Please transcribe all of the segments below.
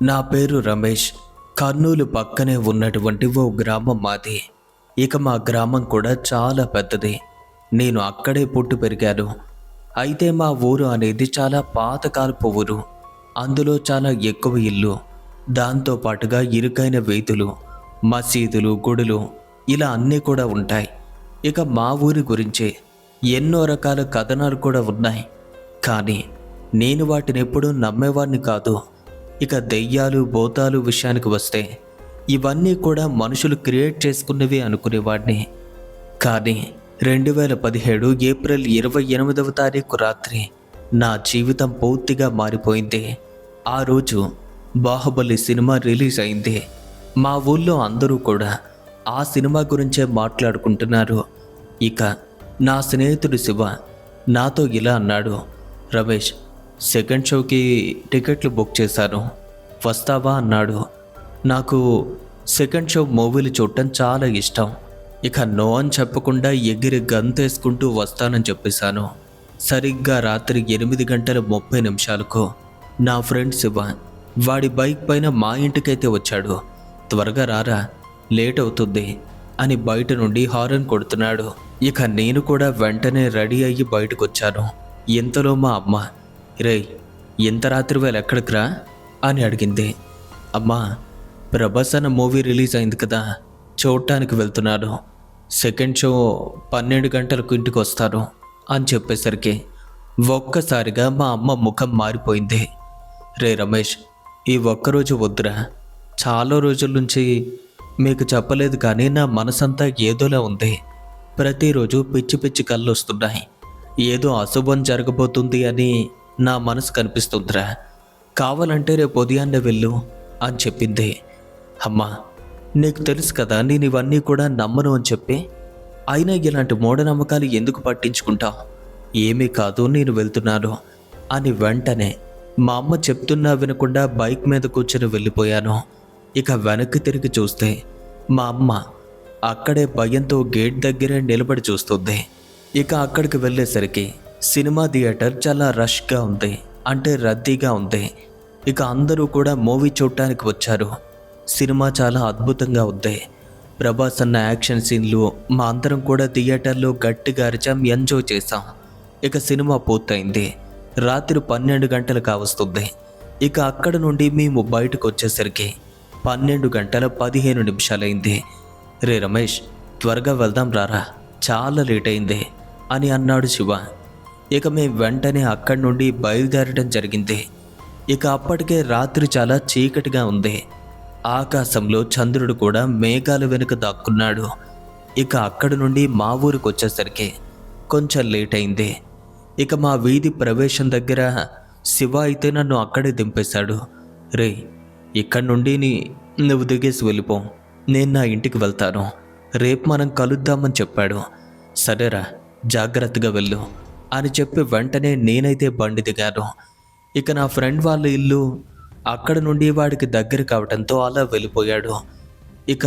నా పేరు రమేష్. కర్నూలు పక్కనే ఉన్నటువంటి ఓ గ్రామం మాది. ఇక మా గ్రామం కూడా చాలా పెద్దది. నేను అక్కడే పుట్టి పెరిగాను. అయితే మా ఊరు అనేది చాలా పాతకాలపు ఊరు. అందులో చాలా ఎక్కువ ఇల్లు, దాంతో పాటుగా ఇరుకైన వీధులు, మసీదులు, గుడులు ఇలా అన్నీ కూడా ఉంటాయి. ఇక మా ఊరి గురించి ఎన్నో రకాల కథనాలు కూడా ఉన్నాయి. కానీ నేను వాటిని ఎప్పుడూ నమ్మేవాడిని కాదు. ఇక దెయ్యాలు, భూతాలు విషయానికి వస్తే ఇవన్నీ కూడా మనుషులు క్రియేట్ చేసుకున్నవి అనుకునేవాడిని. కానీ 2017 ఏప్రిల్ 28వ తారీఖు రాత్రి నా జీవితం పూర్తిగా మారిపోయింది. ఆ రోజు బాహుబలి సినిమా రిలీజ్ అయింది. మా ఊళ్ళో అందరూ కూడా ఆ సినిమా గురించే మాట్లాడుకుంటున్నారు. ఇక నా స్నేహితుడు శివ నాతో ఇలా అన్నాడు, రమేష్, సెకండ్ షోకి టికెట్లు బుక్ చేశాను, వస్తావా అన్నాడు. నాకు సెకండ్ షో మూవీలు చూడటం చాలా ఇష్టం. ఇక నో అని చెప్పకుండా ఎగిరి గంతేసుకుంటూ వస్తానని చెప్పేశాను. సరిగ్గా రాత్రి 8:30 నా ఫ్రెండ్ శివ వాడి బైక్ పైన మా ఇంటికైతే వచ్చాడు. త్వరగా రారా, లేట్ అవుతుంది అని బయట నుండి హారన్ కొడుతున్నాడు. ఇక నేను కూడా వెంటనే రెడీ అయ్యి బయటకు వచ్చాను. ఇంతలో మా అమ్మ, రేయ్, ఇంత రాత్రి వేళ ఎక్కడికి రా అని అడిగింది. అమ్మా, ప్రభాస్ అన్న మూవీ రిలీజ్ అయింది కదా, చూడటానికి వెళ్తున్నాను. సెకండ్ షో 12 గంటలకు ఇంటికి వస్తాను అని చెప్పేసరికి ఒక్కసారిగా మా అమ్మ ముఖం మారిపోయింది. రే రమేష్, ఈ ఒక్కరోజు వద్దురా. చాలా రోజుల నుంచి మీకు చెప్పలేదు కానీ నా మనసంతా ఏదోలా ఉంది. ప్రతిరోజు పిచ్చి పిచ్చి కళ్ళు వస్తున్నాయి. ఏదో అశుభం జరగబోతుంది అని నా మనసు కనిపిస్తుందిరా. కావాలంటే రేపు ఉదయాన్నే వెళ్ళు అని చెప్పింది. అమ్మా, నీకు తెలుసు కదా నేను ఇవన్నీ కూడా నమ్మను అని చెప్పి, అయినా ఇలాంటి మూఢనమ్మకాలు ఎందుకు పట్టించుకుంటావు? ఏమీ కాదు, నేను వెళ్తున్నాను అని వెంటనే మా అమ్మ చెప్తున్నా వినకుండా బైక్ మీద కూర్చొని వెళ్ళిపోయాను. ఇక వెనక్కి తిరిగి చూస్తే మా అమ్మ అక్కడే భయంతో గేట్ దగ్గరే నిలబడి చూస్తుంది. ఇక అక్కడికి వెళ్ళేసరికి సినిమా థియేటర్ చాలా రష్గా ఉంది, అంటే రద్దీగా ఉంది. ఇక అందరూ కూడా మూవీ చూడటానికి వచ్చారు. సినిమా చాలా అద్భుతంగా ఉంది. ప్రభాస్ అన్న యాక్షన్ సీన్లు మా అందరం కూడా థియేటర్లో గట్టిగా అరిచాం, ఎంజాయ్ చేసాం. ఇక సినిమా పూర్తయింది. రాత్రి 12 గంటలు కావస్తుంది. ఇక అక్కడ నుండి మేము బయటకు వచ్చేసరికి 12:15 రే రమేష్, త్వరగా వెళ్దాం రారా, చాలా లేట్ అయింది అని అన్నాడు శివ. ఇక మేము వెంటనే అక్కడి నుండి బయలుదేరడం జరిగింది. ఇక అప్పటికే రాత్రి చాలా చీకటిగా ఉంది. ఆకాశంలో చంద్రుడు కూడా మేఘాల వెనుక దాక్కున్నాడు. ఇక అక్కడి నుండి మా ఊరికి వచ్చేసరికి కొంచెం లేట్ అయింది. ఇక మా వీధి ప్రవేశం దగ్గర శివ అయితే నన్ను అక్కడే దింపేశాడు. రే, ఇక్కడి నుండి నువ్వు దిగేసి వెళ్ళిపో, నేను నా ఇంటికి వెళ్తాను, రేపు మనం కలుద్దామని చెప్పాడు. సరేరా, జాగ్రత్తగా వెళ్ళు అని చెప్పి వెంటనే నేనైతే బండి దిగాను. ఇక నా ఫ్రెండ్ వాళ్ళ ఇల్లు అక్కడ నుండి వాడికి దగ్గర కావడంతో అలా వెళ్ళిపోయాడు. ఇక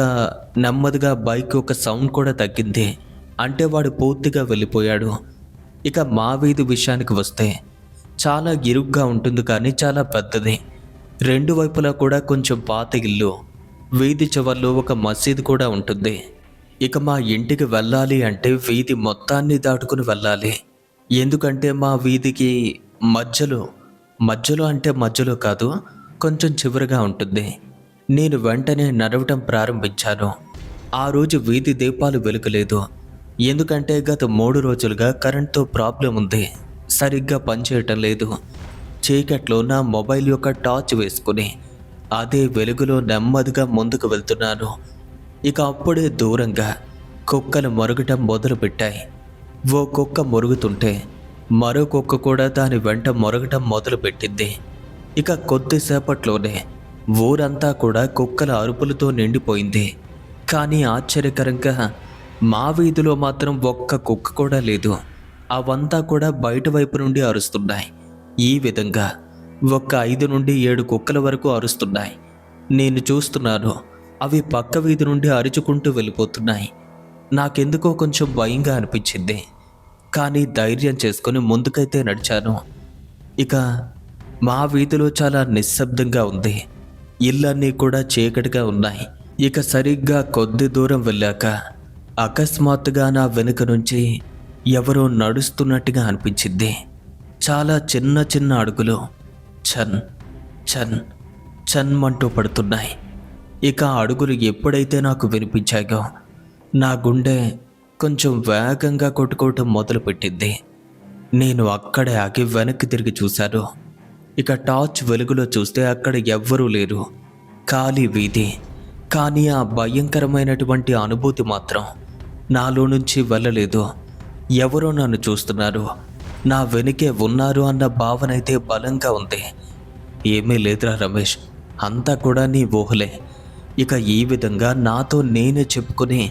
నెమ్మదిగా బైక్ యొక్క సౌండ్ కూడా తగ్గింది, అంటే వాడు పూర్తిగా వెళ్ళిపోయాడు. ఇక మా వీధి విషయానికి వస్తే చాలా ఇరుగ్గా ఉంటుంది కానీ చాలా పెద్దది. 2 వైపులా కూడా కొంచెం పాత ఇల్లు, వీధి చివర్లో ఒక మసీదు కూడా ఉంటుంది. ఇక మా ఇంటికి వెళ్ళాలి అంటే వీధి మొత్తాన్ని దాటుకుని వెళ్ళాలి. ఎందుకంటే మా వీధికి మధ్యలో అంటే మధ్యలో కాదు, కొంచెం చివరగా ఉంటుంది. నేను వెంటనే నడవటం ప్రారంభించాను. ఆ రోజు వీధి దీపాలు వెలుగులేదు, ఎందుకంటే గత 3 రోజులుగా కరెంట్తో ప్రాబ్లం ఉంది, సరిగ్గా పనిచేయటం లేదు. చీకట్లో నా మొబైల్ యొక్క టార్చ్ వేసుకుని అదే వెలుగులో నెమ్మదిగా ముందుకు వెళ్తున్నాను. ఇక అప్పుడే దూరంగా కుక్కలు మొరగటం మొదలుపెట్టాయి. ఓ కుక్క మొరుగుతుంటే మరో కుక్క కూడా దాని వెంట మొరగటం మొదలుపెట్టింది. ఇక కొద్దిసేపట్లోనే ఊరంతా కూడా కుక్కల అరుపులతో నిండిపోయింది. కానీ ఆశ్చర్యకరంగా మా వీధిలో మాత్రం ఒక్క కుక్క కూడా లేదు. అవంతా కూడా బయట వైపు నుండి అరుస్తున్నాయి. ఈ విధంగా ఒక 5 నుండి 7 కుక్కల వరకు అరుస్తున్నాయి. నేను చూస్తున్నాను, అవి పక్క వీధి నుండి అరుచుకుంటూ వెళ్ళిపోతున్నాయి. నాకెందుకో కొంచెం భయంగా అనిపించింది, కానీ ధైర్యం చేసుకొని ముందుకైతే నడిచాను. ఇక మా వీధిలో చాలా నిశ్శబ్దంగా ఉంది. ఇళ్ళన్నీ కూడా చీకటిగా ఉన్నాయి. ఇక సరిగ్గా కొద్ది దూరం వెళ్ళాక అకస్మాత్తుగా నా వెనుక నుంచి ఎవరో నడుస్తున్నట్టుగా అనిపించింది. చాలా చిన్న చిన్న అడుగులు చన్ చన్ చన్మంటూ పడుతున్నాయి. ఇక ఆ అడుగులు ఎప్పుడైతే నాకు వినిపించాయో నా గుండె కొంచెం వేగంగా కొట్టుకోవటం మొదలుపెట్టింది. నేను అక్కడే ఆగి వెనక్కి తిరిగి చూశాను. ఇక టార్చ్ వెలుగులో చూస్తే అక్కడ ఎవ్వరూ లేరు, ఖాళీ వీధి. కానీ ఆ భయంకరమైనటువంటి అనుభూతి మాత్రం నాలో నుంచి వెళ్ళలేదు. ఎవరో నన్ను చూస్తున్నారు, నా వెనుకే ఉన్నారు అన్న భావన అయితే బలంగా ఉంది. ఏమీ లేదురా రమేష్, అంతా కూడా నీ ఊహలే. ఇక ఈ విధంగా నాతో నేనే చెప్పుకుని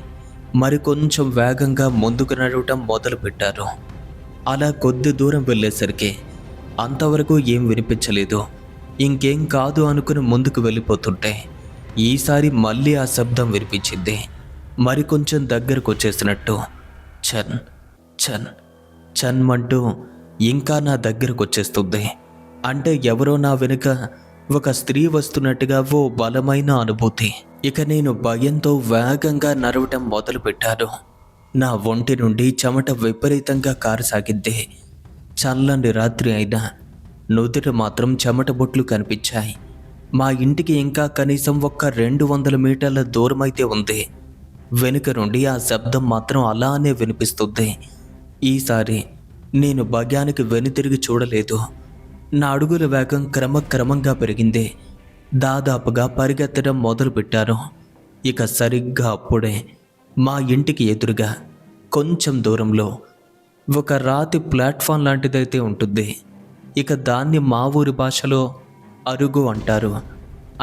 మరికొంచెం వేగంగా ముందుకు నడవటం మొదలుపెట్టారు. అలా కొద్ది దూరం వెళ్ళేసరికి అంతవరకు ఏం వినిపించలేదు. ఇంకేం కాదు అనుకుని ముందుకు వెళ్ళిపోతుంటే ఈసారి మళ్ళీ ఆ శబ్దం వినిపించింది. మరికొంచెం దగ్గరకు వచ్చేసినట్టు చన్ చన్ చన్మంటూ ఇంకా నా దగ్గరకు వచ్చేస్తుంది. అంటే ఎవరో నా వెనుక ఒక స్త్రీ వస్తున్నట్టుగా ఓ బలమైన అనుభూతి. ఇక నేను భయంతో వేగంగా నడవటం మొదలుపెట్టాను. నా ఒంటి నుండి చెమట విపరీతంగా కారసాగింది. చల్లని రాత్రి అయినా నుదుట మాత్రం చెమట బొట్లు కనిపించాయి. మా ఇంటికి ఇంకా కనీసం ఒక 200 మీటర్ల దూరమైతే ఉంది. వెనుక నుండి ఆ శబ్దం మాత్రం అలానే వినిపిస్తుంది. ఈసారి నేను భయానికి వెనుతిరిగి చూడలేదు. నా అడుగుల వేగం క్రమక్రమంగా పెరిగింది. దాదాపుగా పరిగెత్తడం మొదలుపెట్టాను. ఇక సరిగ్గా అప్పుడే మా ఇంటికి ఎదురుగా కొంచెం దూరంలో ఒక రాతి ప్లాట్ఫామ్ లాంటిదైతే ఉంటుంది. ఇక దాన్ని మా ఊరి భాషలో అరుగు అంటారు.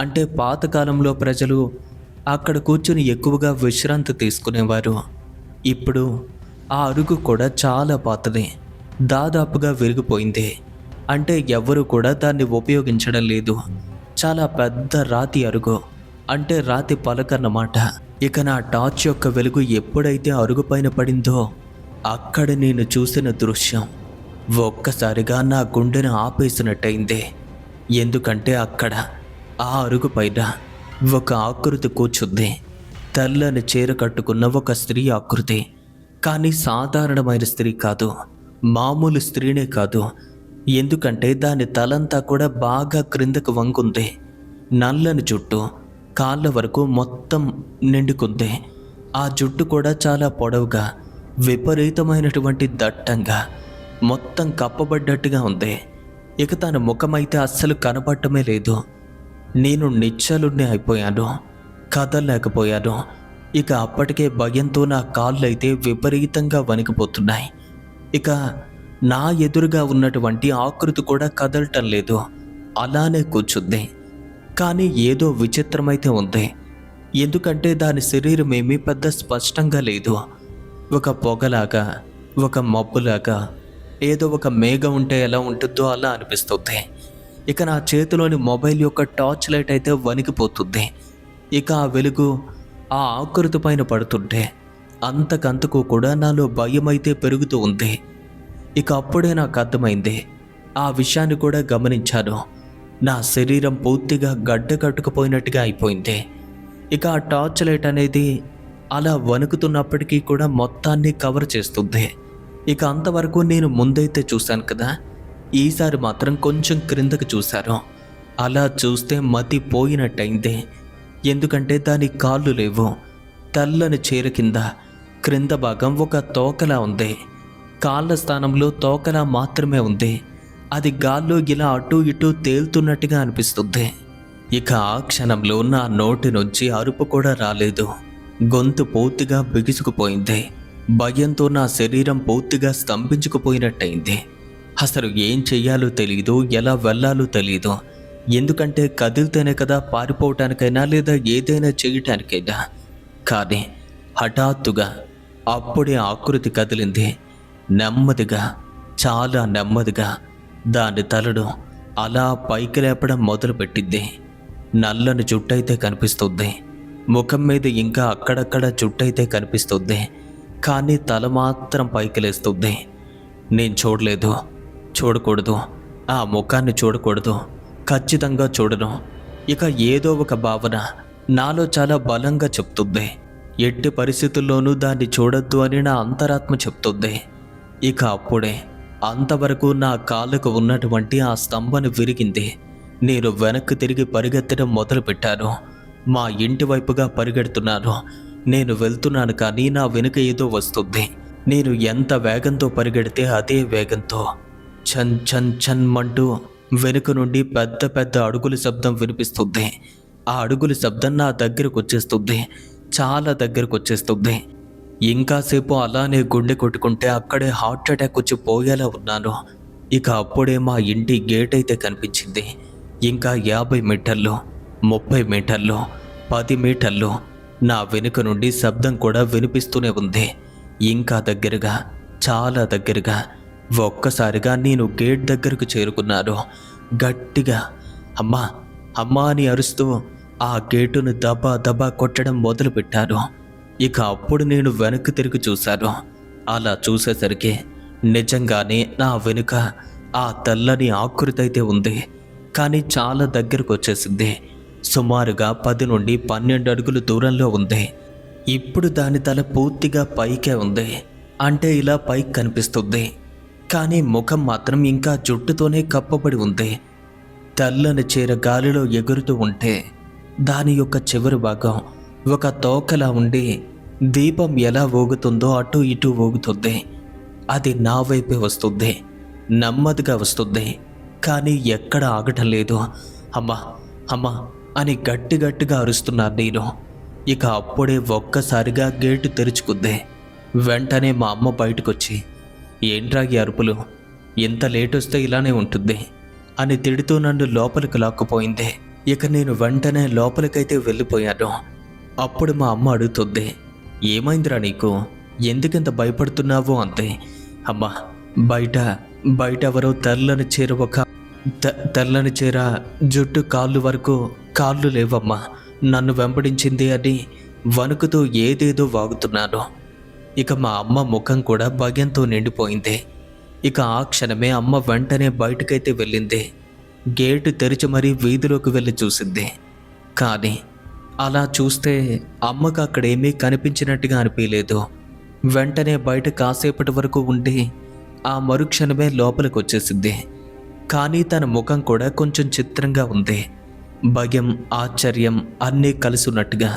అంటే పాతకాలంలో ప్రజలు అక్కడ కూర్చుని ఎక్కువగా విశ్రాంతి తీసుకునేవారు. ఇప్పుడు ఆ అరుగు కూడా చాలా పాతది, దాదాపుగా విరిగిపోయింది. అంటే ఎవరు కూడా దాన్ని ఉపయోగించడం లేదు. చాలా పెద్ద రాతి అరుగు, అంటే రాతి పలకన్నమాట. ఇక నా టార్చ్ యొక్క వెలుగు ఎప్పుడైతే అరుగు పైన పడిందో అక్కడ నేను చూసిన దృశ్యం ఒక్కసారిగా నా గుండెను ఆపేసినట్టయింది. ఎందుకంటే అక్కడ ఆ అరుగు పైన ఒక ఆకృతి కూర్చుంది. తెల్లని చీర కట్టుకున్న ఒక స్త్రీ ఆకృతి. కానీ సాధారణమైన స్త్రీ కాదు, మామూలు స్త్రీనే కాదు. ఎందుకంటే దాని తలంతా కూడా బాగా క్రిందకు వంగుంది. నల్లని జుట్టు కాళ్ళ వరకు మొత్తం నిండుకుంది. ఆ జుట్టు కూడా చాలా పొడవుగా, విపరీతమైనటువంటి దట్టంగా మొత్తం కప్పబడ్డట్టుగా ఉంది. ఇక తన ముఖమైతే అస్సలు కనపడటమే లేదు. నేను నిశ్చలుణ్ణి అయిపోయాను, కదలలేకపోయాను. ఇక అప్పటికే భయంతో నా కాళ్ళు అయితే విపరీతంగా వణికిపోతున్నాయి. ఇక నా ఎదురుగా ఉన్నటువంటి ఆకృతి కూడా కదలటం లేదు, అలానే కూర్చుంది. కానీ ఏదో విచిత్రమైతే ఉంది. ఎందుకంటే దాని శరీరం ఏమీ పెద్ద స్పష్టంగా లేదు. ఒక పొగలాగా, ఒక మబ్బులాగా, ఏదో ఒక మేఘం ఉంటే ఎలా ఉంటుందో అలా అనిపిస్తుంది. ఇక నా చేతిలోని మొబైల్ యొక్క టార్చ్ లైట్ అయితే వణికిపోతుంది. ఇక ఆ వెలుగు ఆ ఆకృతి పైన పడుతుంటే అంతకంతకు కూడా నాలో భయం అయితే పెరుగుతూ ఉంది. ఇక అప్పుడే నాకు అర్థమైంది, ఆ విషయాన్ని కూడా గమనించాను. నా శరీరం పూర్తిగా గడ్డ కట్టుకుపోయినట్టుగా అయిపోయింది. ఇక ఆ టార్చ్ లైట్ అనేది అలా వణుకుతున్నప్పటికీ కూడా మొత్తాన్ని కవర్ చేస్తుంది. ఇక అంతవరకు నేను ముందైతే చూశాను కదా, ఈసారి మాత్రం కొంచెం క్రిందకు చూశాను. అలా చూస్తే మతి పోయినట్టయింది. ఎందుకంటే దాని కాళ్ళు లేవు. తెల్లని చీర కింద క్రింద భాగం ఒక తోకలా ఉంది. కాళ్ళ స్థానంలో తోకలా మాత్రమే ఉంది. అది గాల్లో ఇలా అటు ఇటు తేలుతున్నట్టుగా అనిపిస్తుంది. ఇక ఆ క్షణంలో నా నోటి నుంచి అరుపు కూడా రాలేదు. గొంతు పూర్తిగా బిగుసుకుపోయింది. భయంతో నా శరీరం పూర్తిగా స్తంభించుకుపోయినట్టయింది. అసలు ఏం చెయ్యాలో తెలీదు, ఎలా వెళ్ళాలో తెలీదు. ఎందుకంటే కదిలితేనే కదా పారిపోవటానికైనా లేదా ఏదైనా చేయటానికైనా. కానీ హఠాత్తుగా అప్పుడే ఆకృతి కదిలింది. నెమ్మదిగా, చాలా నెమ్మదిగా దాని తలను అలా పైకి లేపడం మొదలుపెట్టింది. నల్లని జుట్టయితే కనిపిస్తుంది. ముఖం మీద ఇంకా అక్కడక్కడ జుట్టయితే కనిపిస్తుంది. కానీ తల మాత్రం పైకి లేస్తుంది. నేను చూడలేదు, చూడకూడదు, ఆ ముఖాన్ని చూడకూడదు, ఖచ్చితంగా చూడను. ఇక ఏదో ఒక భావన నాలో చాలా బలంగా చెప్తుంది. ఎట్టి పరిస్థితుల్లోనూ దాన్ని చూడొద్దు అని నా అంతరాత్మ చెప్తుంది. ఇక అప్పుడే అంతవరకు నా కాళ్ళకు ఉన్నటువంటి ఆ స్తంభన విరిగింది. నేను వెనక్కి తిరిగి పరిగెత్తడం మొదలుపెట్టాను. మా ఇంటి వైపుగా పరిగెడుతున్నాను. నేను వెళ్తున్నాను, కానీ నా వెనుక ఏదో వస్తుంది. నేను ఎంత వేగంతో పరిగెడితే అదే వేగంతో ఛన్ ఛన్ ఛన్ మంటూ వెనుక నుండి పెద్ద పెద్ద అడుగుల శబ్దం వినిపిస్తుంది. ఆ అడుగుల శబ్దం నా దగ్గరకు వచ్చేస్తుంది, చాలా దగ్గరకు వచ్చేస్తుంది. ఇంకాసేపు అలానే గుండె కొట్టుకుంటే అక్కడే హార్ట్ అటాక్ వచ్చి పోయేలా ఉన్నాను. ఇక అప్పుడే మా ఇంటి గేట్ అయితే కనిపించింది. ఇంకా 50 మీటర్లు, 30 మీటర్లు, 10 మీటర్లు నా వెనుక నుండి శబ్దం కూడా వినిపిస్తూనే ఉంది. ఇంకా దగ్గరగా, చాలా దగ్గరగా. ఒక్కసారిగా నేను గేట్ దగ్గరకు చేరుకున్నాను. గట్టిగా అమ్మా అమ్మా అని అరుస్తూ ఆ గేటును దబా దబా కొట్టడం మొదలుపెట్టాను. ఇక అప్పుడు నేను వెనక్కి తిరిగి చూశాను. అలా చూసేసరికి నిజంగానే నా వెనుక ఆ తెల్లని ఆకృతి అయితే ఉంది, కానీ చాలా దగ్గరకు వచ్చేసింది. సుమారుగా 10 నుండి 12 అడుగులు దూరంలో ఉంది. ఇప్పుడు దాని తల పూర్తిగా పైకే ఉంది, అంటే ఇలా పైకి కనిపిస్తుంది. కానీ ముఖం మాత్రం ఇంకా జుట్టుతోనే కప్పబడి ఉంది. తెల్లని చీర గాలిలో ఎగురుతూ ఉంటే దాని యొక్క చివరి భాగం ఒక తోకలా ఉండి దీపం ఎలా ఊగుతుందో అటు ఇటు ఊగుతుంది. అది నా వైపే వస్తుంది, నెమ్మదిగా వస్తుంది, కానీ ఎక్కడ ఆగటం లేదు. అమ్మా అమ్మా అని గట్టి గట్టిగా అరుస్తున్నాను నేను. ఇక అప్పుడే ఒక్కసారిగా గేటు తెరుచుకుంది. వెంటనే మా అమ్మ బయటకొచ్చి, ఏంట్రా ఈ అరుపులు, ఎంత లేట్ వస్తే ఇలానే ఉంటుంది అని తిడుతూ నన్ను లోపలికి లాక్కుపోయింది. ఇక నేను వెంటనే లోపలికైతే వెళ్ళిపోయాను. అప్పుడు మా అమ్మ అడుగుతుంది, ఏమైందిరా నీకు, ఎందుకింత భయపడుతున్నావు అంతే. అమ్మా బయట ఎవరో తెల్లని చీర జుట్టు కాళ్ళు వరకు కాళ్ళు లేవమ్మా, నన్ను వెంబడించింది అని వణుకుతూ ఏదేదో వాగుతున్నాను. ఇక మా అమ్మ ముఖం కూడా భయంతో నిండిపోయింది. ఇక ఆ క్షణమే అమ్మ వెంటనే బయటకైతే వెళ్ళింది. గేటు తెరిచి మరీ వీధిలోకి వెళ్ళి చూసింది. కానీ అలా చూస్తే అమ్మకు అక్కడేమీ కనిపించినట్టుగా అనిపించలేదు. వెంటనే బయట కాసేపటి వరకు ఉండి ఆ మరుక్షణమే లోపలికి వచ్చేసింది. కానీ తన ముఖం కూడా కొంచెం చిత్రంగా ఉంది. భయం, ఆశ్చర్యం అన్నీ కలిసి ఉన్నట్టుగా.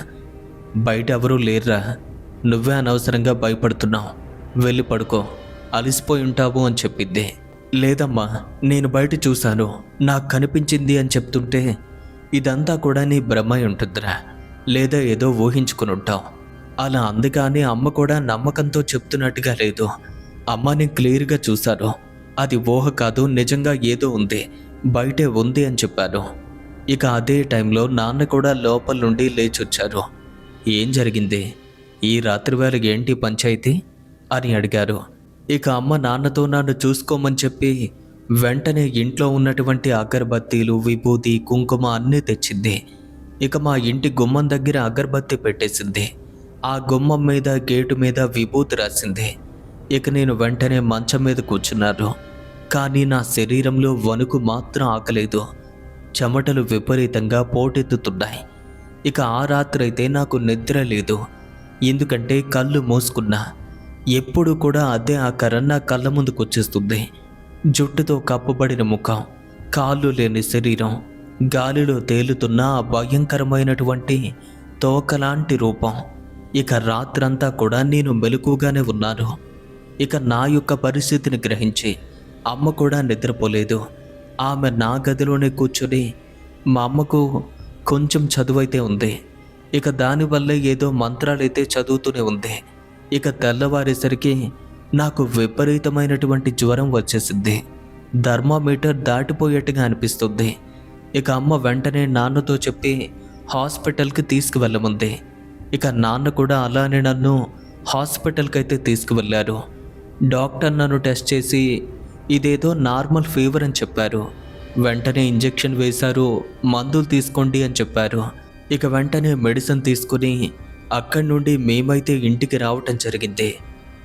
బయట ఎవరూ లేర్రా, నువ్వే అనవసరంగా భయపడుతున్నావు, వెళ్ళి పడుకో, అలిసిపోయి ఉంటావు అని చెప్పింది. లేదమ్మా, నేను బయట చూశాను, నాకు కనిపించింది అని చెప్తుంటే ఇదంతా కూడా నీ భ్రమ ఉంటుందిరా, లేదా ఏదో ఊహించుకుని ఉంటావు. అలా అందుకని అమ్మ కూడా నమ్మకంతో చెప్తున్నట్టుగా లేదు. అమ్మ నేను క్లియర్గా చూశాను, అది ఊహ కాదు, నిజంగా ఏదో ఉంది, బయటే ఉంది అని చెప్పాను. ఇక అదే టైంలో నాన్న కూడా లోపల నుండి లేచొచ్చారు. ఏం జరిగింది, ఈ రాత్రి వేళ ఏంటి పంచాయితీ అని అడిగారు. ఇక అమ్మ నాన్నతో నన్ను చూసుకోమని చెప్పి వెంటనే ఇంట్లో ఉన్నటువంటి అగరబత్తీలు, విభూతి, కుంకుమ అన్నీ తెచ్చింది. ఇక మా ఇంటి గుమ్మం దగ్గర అగరబత్తి పెట్టేసింది. ఆ గుమ్మం మీద, గేటు మీద విభూతి రాసింది. ఇక నేను వెంటనే మంచం మీద కూర్చున్నాను. కానీ నా శరీరంలో వణుకు మాత్రం ఆగలేదు. చెమటలు విపరీతంగా పోటెత్తుతున్నాయి. ఇక ఆ రాత్రి అయితే నాకు నిద్ర లేదు, ఎందుకంటే కళ్ళు మూసుకున్నా. ఎప్పుడు కూడా అదే ఆకారం నా కళ్ళ ముందుకు వచ్చేస్తుంది. జుట్టుతో కప్పబడిన ముఖం, కాళ్ళు లేని శరీరం, గాలిలో తేలుతున్న ఆ భయంకరమైనటువంటి తోకలాంటి రూపం. ఇక రాత్రంతా కూడా నేను మెలకుగానే ఉన్నాను. ఇక నా యొక్క పరిస్థితిని గ్రహించి అమ్మ కూడా నిద్రపోలేదు. ఆమె నా గదిలోనే కూర్చొని, మా అమ్మకు కొంచెం చదువైతే ఉంది, ఇక దానివల్లే ఏదో మంత్రాలైతే చదువుతూనే ఉంది. ఇక తెల్లవారేసరికి నాకు విపరీతమైనటువంటి జ్వరం వచ్చేసింది. థర్మామీటర్ దాటిపోయేట్టుగా అనిపిస్తుంది. ఇక అమ్మ వెంటనే నాన్నతో చెప్పి హాస్పిటల్కి తీసుకువెళ్ళమంది. ఇక నాన్న కూడా అలానే నన్ను హాస్పిటల్కి అయితే తీసుకువెళ్ళారు. డాక్టర్ నన్ను టెస్ట్ చేసి ఇదేదో నార్మల్ ఫీవర్ అని చెప్పారు. వెంటనే ఇంజెక్షన్ వేశారు, మందులు తీసుకోండి అని చెప్పారు. ఇక వెంటనే మెడిసిన్ తీసుకుని అక్కడి నుండి మేమైతే ఇంటికి రావటం జరిగింది.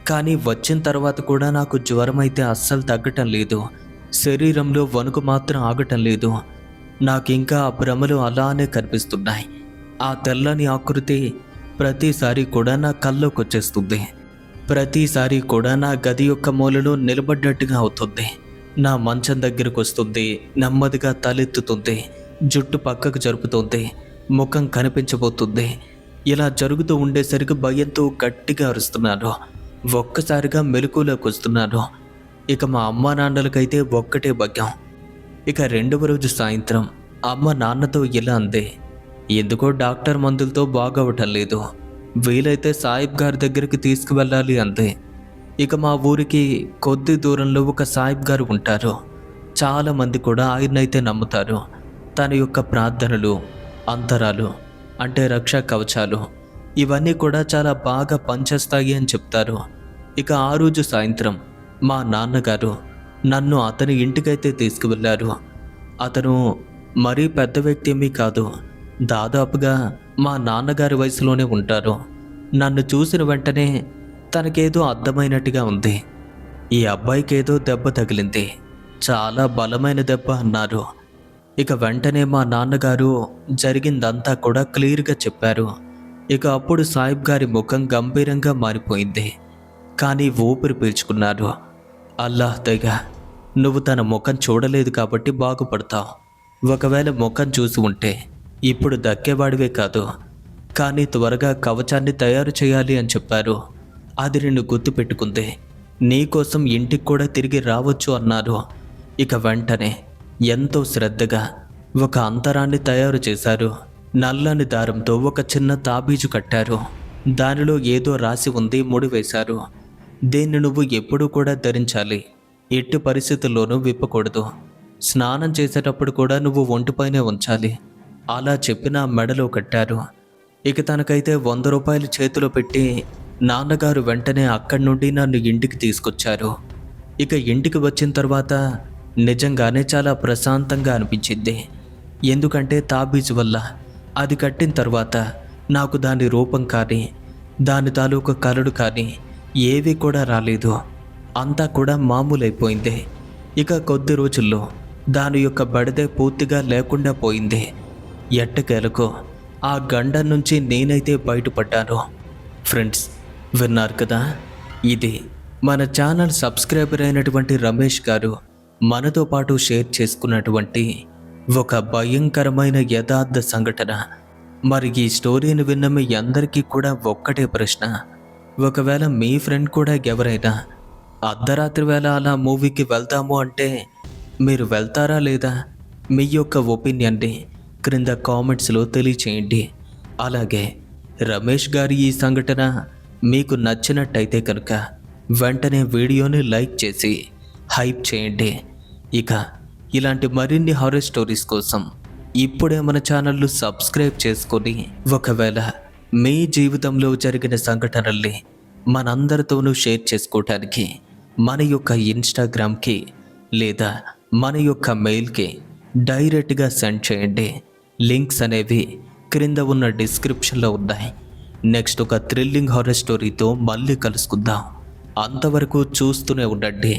కానీ వచ్చిన తర్వాత కూడా నాకు జ్వరం అయితే అస్సలు తగ్గటం లేదు. శరీరంలో వణుకు మాత్రం ఆగటం లేదు. నాకింకా ఆ భ్రమలు అలానే కనిపిస్తున్నాయి. ఆ తెల్లని ఆకృతి ప్రతిసారి కూడా నా కల్లోకి వచ్చేస్తుంది. ప్రతిసారి కూడా నా గది యొక్క మూలలో నిలబడ్డట్టుగా అవుతుంది. నా మంచం దగ్గరకు వస్తుంది, నెమ్మదిగా తలెత్తుతుంది, జుట్టు పక్కకు జరుపుతుంది, ముఖం కనిపించబోతుంది. ఇలా జరుగుతూ ఉండేసరికి భయంతో గట్టిగా అరుస్తున్నాను. ఒక్కసారిగా మెలకువలోకి వస్తున్నాను. ఇక మా అమ్మా నాన్నలకైతే ఒక్కటే భయం. ఇక రెండవ రోజు సాయంత్రం అమ్మ నాన్నతో ఇలా అంది, ఎందుకో డాక్టర్ మందులతో బాగవటం లేదు, వీలైతే సాయిబ్ గారి దగ్గరికి తీసుకువెళ్ళాలి అంది. ఇక మా ఊరికి కొద్ది దూరంలో ఒక సాయిబ్ గారు ఉంటారు. చాలామంది కూడా ఆయనైతే నమ్ముతారు. తన యొక్క ప్రార్థనలు, అంతరాలు అంటే రక్షా కవచాలు ఇవన్నీ కూడా చాలా బాగా పనిచేస్తాయి అని చెప్తారు. ఇక ఆ రోజు సాయంత్రం మా నాన్నగారు నన్ను అతని ఇంటికైతే తీసుకువెళ్ళారు. అతను మరీ పెద్ద వ్యక్తి ఏమీ కాదు, దాదాపుగా మా నాన్నగారి వయసులోనే ఉంటారు. నన్ను చూసిన వెంటనే తనకేదో అర్థమైనట్టుగా ఉంది. ఈ అబ్బాయికి ఏదో దెబ్బ తగిలింది, చాలా బలమైన దెబ్బ అన్నారు. ఇక వెంటనే మా నాన్నగారు జరిగిందంతా కూడా క్లియర్గా చెప్పారు. ఇక అప్పుడు సాయిబ్ గారి ముఖం గంభీరంగా మారిపోయింది. కానీ ఊపిరి పీల్చుకున్నారు. అల్లాహ్ దయ, నువ్వు తన ముఖం చూడలేదు కాబట్టి బాగుపడతావు. ఒకవేళ ముఖం చూసి ఉంటే ఇప్పుడు దక్కేవాడివే కాదు, కానీ త్వరగా కవచాన్ని తయారు చేయాలి అని చెప్పారు. అది నిన్ను గుర్తుపెట్టుకుంది, నీకోసం ఇంటికి కూడా తిరిగి రావచ్చు అన్నారు. ఇక వెంటనే ఎంతో శ్రద్ధగా ఒక అంతరాన్ని తయారు చేశారు. నల్లని దారంతో ఒక చిన్న తాబీజు కట్టారు. దానిలో ఏదో రాసి ఉంది, ముడివేశారు. దీన్ని నువ్వు ఎప్పుడూ కూడా ధరించాలి, ఎట్టి పరిస్థితుల్లోనూ విప్పకూడదు. స్నానం చేసేటప్పుడు కూడా నువ్వు ఒంటిపైనే ఉంచాలి. అలా చెప్పిన మెడలో కట్టారు. ఇక తనకైతే 100 రూపాయలు చేతిలో పెట్టి నాన్నగారు వెంటనే అక్కడి నుండి నన్ను ఇంటికి తీసుకొచ్చారు. ఇక ఇంటికి వచ్చిన తర్వాత నిజంగానే చాలా ప్రశాంతంగా అనిపించింది. ఎందుకంటే తాబీజు వల్ల అది కట్టిన తర్వాత నాకు దాని రూపం కానీ దాని తాలూకు కలడు కానీ ఏవి కూడా రాలేదు. అంతా కూడా మామూలైపోయింది. ఇక కొద్ది రోజుల్లో దాని యొక్క బడిదే పూర్తిగా లేకుండా పోయింది. ఎట్టకేలకు ఆ గండం నుంచి నేనైతే బయటపడ్డాను. ఫ్రెండ్స్, విన్నారు కదా, ఇది మన ఛానల్ సబ్స్క్రైబర్ అయినటువంటి రమేష్ గారు మనతో పాటు షేర్ చేసుకున్నటువంటి ఒక భయంకరమైన యథార్థ సంఘటన. మరి ఈ స్టోరీని విన్న మీ అందరికీ కూడా ఒక్కటే ప్రశ్న, ఒకవేళ మీ ఫ్రెండ్ కూడా ఎవరైనా అర్ధరాత్రి వేళ అలా మూవీకి వెళ్తాము అంటే మీరు వెళ్తారా లేదా? మీ యొక్క ఒపీనియన్ని క్రింద కామెంట్స్లో తెలియచేయండి. అలాగే రమేష్ గారి ఈ సంఘటన మీకు నచ్చినట్టయితే కనుక వెంటనే వీడియోని లైక్ చేసి హైప్ చేయండి. ఇక ఇలాంటి మరిన్ని హారర్ స్టోరీస్ కోసం ఇప్పుడే మన ఛానల్ను సబ్స్క్రైబ్ చేసుకొని, ఒకవేళ మీ జీవితంలో జరిగిన సంఘటనల్ని మనందరితోనూ షేర్ చేసుకోవటానికి మన యొక్క ఇన్స్టాగ్రామ్కి లేదా మన యొక్క మెయిల్కి డైరెక్ట్గా సెండ్ చేయండి. లింక్స్ అనేవి క్రింద ఉన్న డిస్క్రిప్షన్లో ఉన్నాయి. నెక్స్ట్ ఒక థ్రిల్లింగ్ హారర్ స్టోరీతో మళ్ళీ కలుసుకుందాం. అంతవరకు చూస్తూనే ఉండండి.